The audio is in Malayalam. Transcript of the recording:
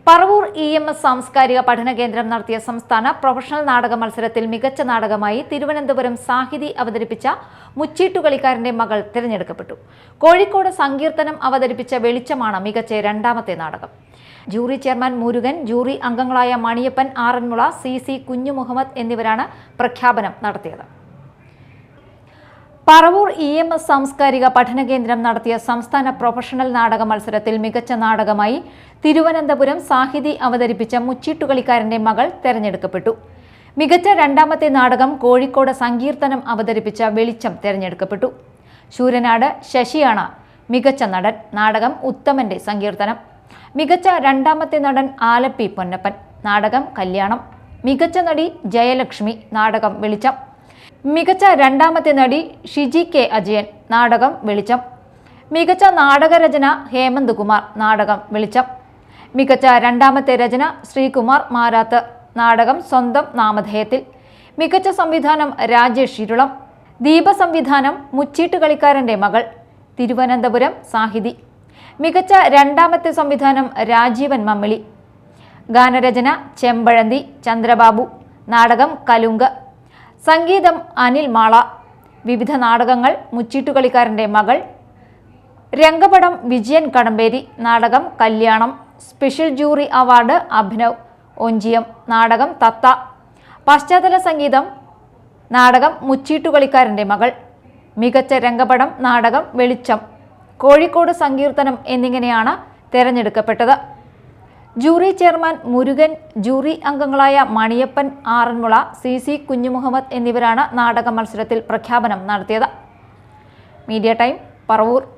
പറവൂർ EMS സാംസ്കാരിക പഠന കേന്ദ്രം നടത്തിയ സംസ്ഥാന പ്രൊഫഷണൽ നാടക മത്സരത്തിൽ മികച്ച നാടകമായി തിരുവനന്തപുരം സാഹിതി അവതരിപ്പിച്ച മുച്ചീട്ടുകളിക്കാരന്റെ മകൾ തിരഞ്ഞെടുക്കപ്പെട്ടു. കോഴിക്കോട് സങ്കീർത്തനം അവതരിപ്പിച്ച വെളിച്ചമാണ് മികച്ച രണ്ടാമത്തെ നാടകം. ജൂറി ചെയർമാൻ മുരുകൻ, ജൂറി അംഗങ്ങളായ മണിയപ്പൻ, ആറന്മുള, CC കുഞ്ഞുമുഹമ്മദ് എന്നിവരാണ് പ്രഖ്യാപനം നടത്തിയത്. പറവൂർ EMS സാംസ്കാരിക പഠന കേന്ദ്രം നടത്തിയ സംസ്ഥാന പ്രൊഫഷണൽ നാടക മത്സരത്തിൽ മികച്ച നാടകമായി തിരുവനന്തപുരം സാഹിതി അവതരിപ്പിച്ച മുച്ചീട്ടുകളിക്കാരന്റെ മകൾ തെരഞ്ഞെടുക്കപ്പെട്ടു. മികച്ച രണ്ടാമത്തെ നാടകം കോഴിക്കോട് സങ്കീർത്തനം അവതരിപ്പിച്ച വെളിച്ചം തെരഞ്ഞെടുക്കപ്പെട്ടു. ശൂരനാട് ശശിയാണ് മികച്ച നടൻ. നാടകം ഉത്തമന്റെ സങ്കീർത്തനം. മികച്ച രണ്ടാമത്തെ നടൻ ആലപ്പി പൊന്നപ്പൻ. നാടകം കല്യാണം. മികച്ച നടി ജയലക്ഷ്മി. നാടകം വെളിച്ചം. മികച്ച രണ്ടാമത്തെ നടി ഷിജി K അജയൻ. നാടകം വെളിച്ചം. മികച്ച നാടകരചന ഹേമന്ത് കുമാർ. നാടകം വെളിച്ചം. മികച്ച രണ്ടാമത്തെ രചന ശ്രീകുമാർ മാരാത്ത്. നാടകം സ്വന്തം നാമധേയത്തിൽ. മികച്ച സംവിധാനം രാജേഷ് ഇരുളം. ദീപസംവിധാനം മുച്ചീട്ടുകളിക്കാരന്റെ മകൾ, തിരുവനന്തപുരം സാഹിതി. മികച്ച രണ്ടാമത്തെ സംവിധാനം രാജീവൻ മമ്മിളി. ഗാനരചന ചെമ്പഴന്തി ചന്ദ്രബാബു. നാടകം കലുങ്ക്. സംഗീതം അനിൽ മാള. വിവിധ നാടകങ്ങൾ മുച്ചീട്ടുകളിക്കാരന്റെ മകൾ. രംഗപടം വിജയൻ കടമ്പേരി. നാടകം കല്യാണം. Special jury award Abhinav Onchiyam. നാടകം തത്ത. പശ്ചാത്തല സംഗീതം. നാടകം മുച്ചീട്ടുകളിക്കാരന്റെ മകൾ. മികച്ച രംഗപടം നാടകം വെളിച്ചം. കോഴിക്കോട് സങ്കീർത്തനം എന്നിങ്ങനെയാണ് തെരഞ്ഞെടുക്കപ്പെട്ടത്. ജൂറി ചെയർമാൻ മുരുകൻ, ജൂറി അംഗങ്ങളായ മണിയപ്പൻ, ആറന്മുള, CC കുഞ്ഞുമുഹമ്മദ് എന്നിവരാണ് നാടക മത്സരത്തിൽ പ്രഖ്യാപനം നടത്തിയത്. Media time, Paravur.